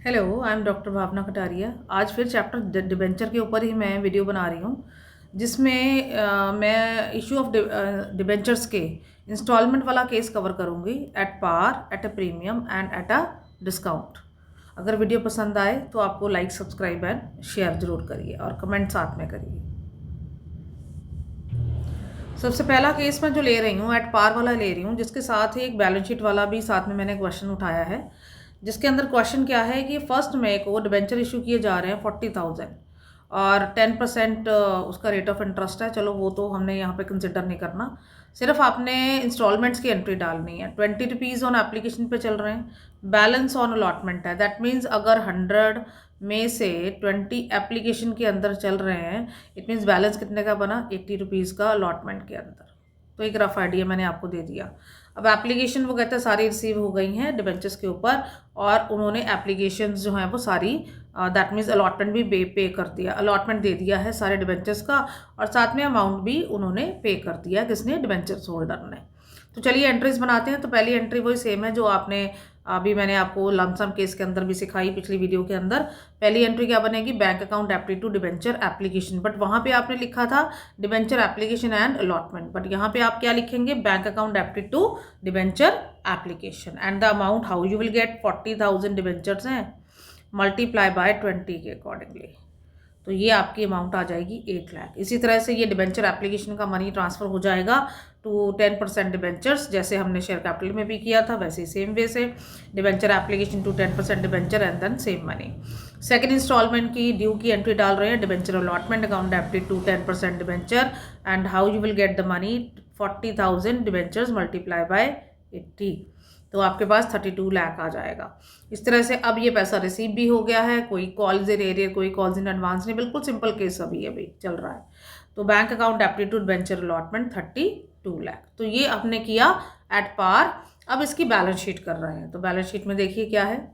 Hello, I am doctor भावना कटारिया। आज फिर chapter debenture के ऊपर ही मैं वीडियो बना रही हूँ, जिसमें मैं इशू ऑफ डिबेंचर्स के इंस्टॉलमेंट वाला केस कवर करूँगी at par, at a premium and at a discount. अगर वीडियो पसंद आए तो आपको लाइक, सब्सक्राइब एंड शेयर ज़रूर करिए और कमेंट साथ में करिए। सबसे पहला केस मैं जो ले रही हूँ एट पार वाला ले रही हूँ, जिसके साथ ही एक बैलेंस शीट वाला भी साथ में मैंने क्वेश्चन उठाया है, जिसके अंदर क्वेश्चन क्या है कि फर्स्ट मई को डिबेंचर इशू किए जा रहे हैं 40,000 और 10% उसका रेट ऑफ इंटरेस्ट है। चलो वो तो हमने यहाँ पे कंसिडर नहीं करना, सिर्फ आपने इंस्टॉलमेंट्स की एंट्री डालनी है। 20 रुपीज़ ऑन एप्लीकेशन पे चल रहे हैं, बैलेंस ऑन अलॉटमेंट है। दैट मीन्स अगर 100 में से 20 एप्लीकेशन के अंदर चल रहे हैं, इट मीन्स बैलेंस कितने का बना, 80 रुपीज़ का अलॉटमेंट के अंदर। तो एक रफ आइडिया मैंने आपको दे दिया। अब एप्लीकेशन वो कहते हैं सारी रिसीव हो गई हैं डिबेंचर्स के ऊपर, और उन्होंने एप्लीकेशंस जो हैं वो सारी दैट मीन्स अलॉटमेंट भी पे कर दिया, अलॉटमेंट दे दिया है सारे डिबेंचर्स का, और साथ में अमाउंट भी उन्होंने पे कर दिया, किसने, डिबेंचर्स होल्डर ने। तो चलिए एंट्रीज बनाते हैं। तो पहली एंट्री वही सेम है जो आपने अभी मैंने आपको लमसम केस के अंदर भी सिखाई पिछली वीडियो के अंदर। पहली एंट्री क्या बनेगी, बैंक अकाउंट एप्टी टू डिबेंचर एप्लीकेशन, बट वहाँ पे आपने लिखा था debenture application and allotment, but यहाँ पे आप क्या लिखेंगे, बैंक अकाउंट एप्टी to debenture application and the amount how you will get 40,000 debentures हैं, मल्टीप्लाई बाय 20 के अकॉर्डिंगली। तो ये आपकी अमाउंट आ जाएगी 8 लाख। इसी तरह से ये डिबेंचर एप्लीकेशन का मनी ट्रांसफ़र हो जाएगा टू 10% डिबेंचर्स, जैसे हमने शेयर कैपिटल में भी किया था वैसे ही सेम वे से debenture application to 10% debenture and then same money. Second instalment की ड्यू की एंट्री डाल रहे हैं, डिबेंचर अलॉटमेंट अकाउंट एप्टी to 10% debenture and how you will get the money, 40,000 debentures multiply by 80, तो आपके पास 32 लाख आ जाएगा। इस तरह से अब ये पैसा रिसीव भी हो गया है, कोई कॉल्स इन एरियर, कोई कॉल्स इन एडवांस नहीं, बिल्कुल सिंपल केस अभी चल रहा है। तो bank account aptitude venture allotment 32 lakh, तो ये आपने किया एट पार। अब इसकी बैलेंस शीट कर रहे हैं, तो बैलेंस शीट में देखिए क्या है,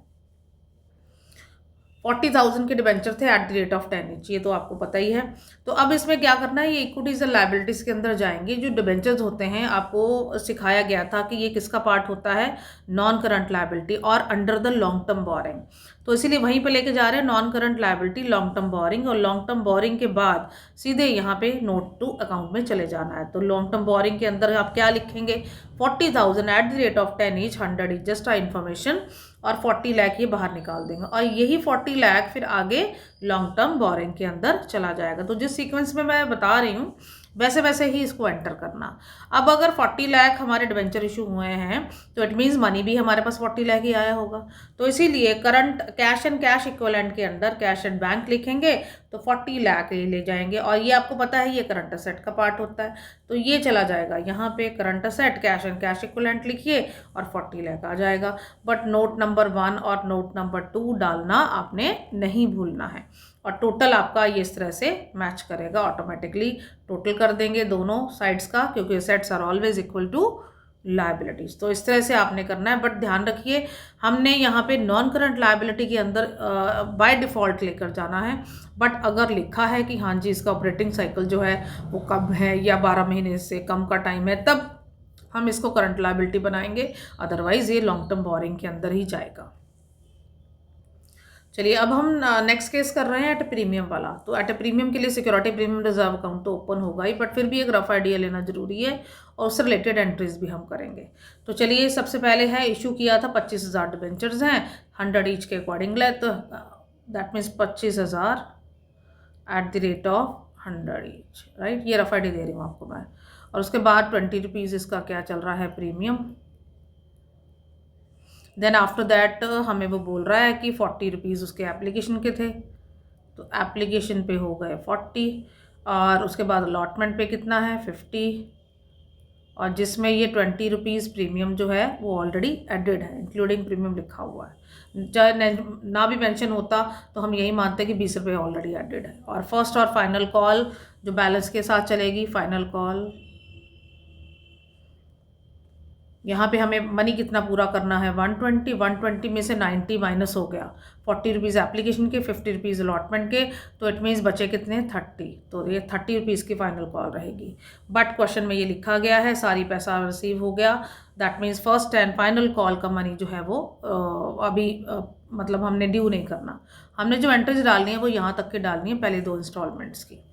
40,000 के डिबेंचर थे eight the rate of 10 inch, ये तो आपको पता ही है। तो अब इसमें क्या करना है, ये इक्विटीज एंड लायबिलिटीज के अंदर जाएंगे। जो डिबेंचर्स होते हैं आपको सिखाया गया था कि ये किसका पार्ट होता है, नॉन करंट लायबिलिटी और under the long term borrowing, तो इसीलिए वहीं पे लेके जा रहे हैं non current liability, long term borrowing, और लॉन्ग टर्म बोरिंग के बाद सीधे यहाँ पे नोट टू अकाउंट में चले जाना है। तो लॉन्ग टर्म बोरिंग के अंदर आप क्या लिखेंगे, 40,000 at the rate of 10 each, 100 is just a information, और 40 लाख ये बाहर निकाल देंगे, और यही 40 लाख फिर आगे लॉन्ग टर्म बोरिंग के अंदर चला जाएगा। तो जिस सीक्वेंस में मैं बता रही हूँ वैसे वैसे ही इसको एंटर करना। अब अगर 40 लाख हमारे डिबेंचर इशू हुए हैं तो इट मीन्स मनी भी हमारे पास 40 लाख ही आया होगा। तो इसीलिए current cash and cash equivalent के अंदर कैश एंड बैंक लिखेंगे तो 40 लाख ले जाएंगे, और ये आपको पता है ये करंट असेट का पार्ट होता है, तो ये चला जाएगा यहाँ पे current asset, cash and cash equivalent लिखिए और 40 लाख आ जाएगा। बट नोट नंबर 1 और नोट नंबर 2 डालना आपने नहीं भूलना है, और टोटल आपका ये इस तरह से मैच करेगा ऑटोमेटिकली। टोटल कर देंगे दोनों साइड्स का, क्योंकि assets are always equal to liabilities. तो इस तरह से आपने करना है, बट ध्यान रखिए हमने यहाँ पे नॉन करंट लायबिलिटी के अंदर बाय डिफ़ॉल्ट लेकर जाना है। बट अगर लिखा है कि हाँ जी इसका ऑपरेटिंग साइकिल जो है वो कम है या 12 महीने से कम का टाइम है, तब हम इसको करंट लायबिलिटी बनाएंगे, अदरवाइज ये लॉन्ग टर्म बोरिंग के अंदर ही जाएगा। चलिए अब हम नेक्स्ट केस कर रहे हैं एट प्रीमियम वाला। तो एट प्रीमियम के लिए सिक्योरिटी प्रीमियम रिजर्व अकाउंट तो ओपन होगा ही, बट फिर भी एक रफ आइडिया लेना जरूरी है, और उससे रिलेटेड एंट्रीज भी हम करेंगे। तो चलिए सबसे पहले है इशू किया था 25,000 डिबेंचर्स हैं 100 ईच के अकॉर्डिंग, तो that means 25,000 eight the rate of 100 each, right. ये रफ आइडिया दे रही हूँ आपको मैं, और उसके बाद 20 रुपीज़ इसका क्या चल रहा है प्रीमियम। देन आफ्टर दैट हमें वो बोल रहा है कि 40 रुपीज़ उसके एप्लीकेशन के थे, तो एप्लीकेशन पे हो गए 40, और उसके बाद अलॉटमेंट पे कितना है 50, और जिसमें ये 20 रुपीज़ प्रीमियम जो है वो ऑलरेडी एडेड है, इंक्लूडिंग प्रीमियम लिखा हुआ है। चाहे ना भी मेंशन होता तो हम यही मानते हैं कि 20 रुपये ऑलरेडी एडेड है। और फर्स्ट और फाइनल कॉल जो बैलेंस के साथ चलेगी, फाइनल कॉल यहाँ पे हमें मनी कितना पूरा करना है 120, 120 में से 90 माइनस हो गया, 40 रुपीज़ एप्लीकेशन के, 50 रुपीज़ अलॉटमेंट के, तो इट मीन्स बचे कितने 30, तो ये 30 रुपीज़ की फाइनल कॉल रहेगी। बट क्वेश्चन में ये लिखा गया है सारी पैसा रिसीव हो गया, that means first and final call का मनी जो है वो अभी मतलब हमने ड्यू नहीं करना, हमने जो एंट्रीज डालनी है वो यहाँ तक की डालनी है पहले 2 इंस्टॉलमेंट्स की।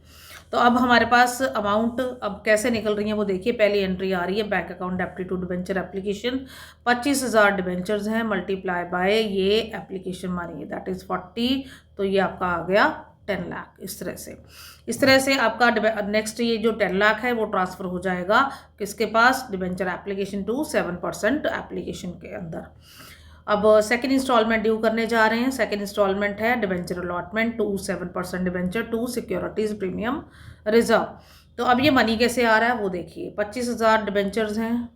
तो अब हमारे पास अमाउंट अब कैसे निकल रही है वो देखिए। पहली एंट्री आ रही है bank account debit to debenture application, 25,000 debentures हैं, मल्टीप्लाई बाय ये एप्लीकेशन मनी दैट इज़ 40, तो ये आपका आ गया 10 लाख। इस तरह से आपका नेक्स्ट ये जो 10 लाख है वो ट्रांसफ़र हो जाएगा किसके पास, डिबेंचर एप्लीकेशन टू 7% एप्लीकेशन के अंदर। अब सेकेंड इंस्टॉलमेंट ड्यू करने जा रहे हैं। सेकेंड इंस्टॉलमेंट है debenture allotment to 7% debenture to securities premium reserve. तो अब ये मनी कैसे आ रहा है वो देखिए, 25,000 डिबेंचर्स हैं,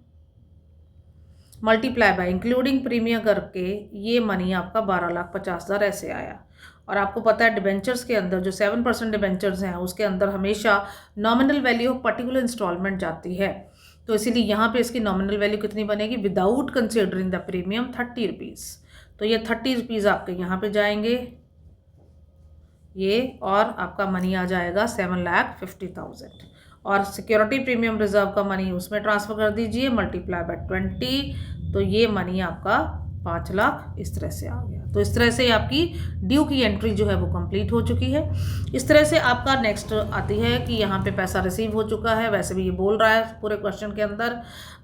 मल्टीप्लाई बाय इंक्लूडिंग प्रीमियम करके ये मनी आपका 12,50,000 ऐसे आया। और आपको पता है डिबेंचर्स के अंदर जो 7% डिबेंचर्स हैं उसके अंदर हमेशा nominal value of particular instalment जाती है, तो इसीलिए यहाँ पे इसकी नॉमिनल वैल्यू कितनी बनेगी without considering the premium 30 rupees. तो ये 30 रुपीज़ आपके यहाँ पे जाएंगे ये, और आपका मनी आ जाएगा 7,50,000। और सिक्योरिटी प्रीमियम रिजर्व का मनी उसमें ट्रांसफ़र कर दीजिए, मल्टीप्लाई बाय 20, तो ये मनी आपका 5 लाख इस तरह से आ गया। तो इस तरह से आपकी ड्यू की एंट्री जो है वो कंप्लीट हो चुकी है। इस तरह से आपका नेक्स्ट आती है कि यहाँ पे पैसा रिसीव हो चुका है, वैसे भी ये बोल रहा है पूरे क्वेश्चन के अंदर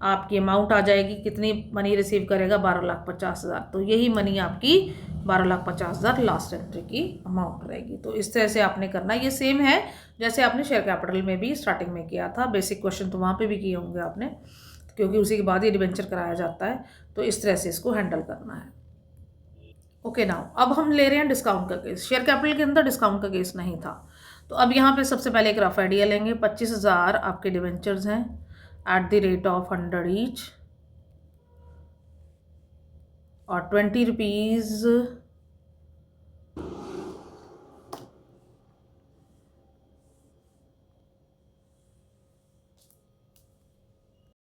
आपकी अमाउंट आ जाएगी, कितनी मनी रिसीव करेगा 12,50,000, तो यही मनी आपकी 12,50,000 लास्ट एंट्री की अमाउंट रहेगी। तो इस तरह से आपने करना, ये सेम है जैसे आपने शेयर कैपिटल में भी स्टार्टिंग में किया था, बेसिक क्वेश्चन तो वहाँ पे भी किए होंगे आपने, क्योंकि उसी के बाद ये डिबेंचर कराया जाता है। तो इस तरह से इसको हैंडल करना है। ओके नाउ अब हम ले रहे हैं डिस्काउंट का केस। शेयर कैपिटल के अंदर डिस्काउंट का केस नहीं था, तो अब यहाँ पे सबसे पहले एक रफ आइडिया लेंगे। 25,000 आपके डिबेंचर्स हैं eight the rate of 100 each, और 20 रुपीज़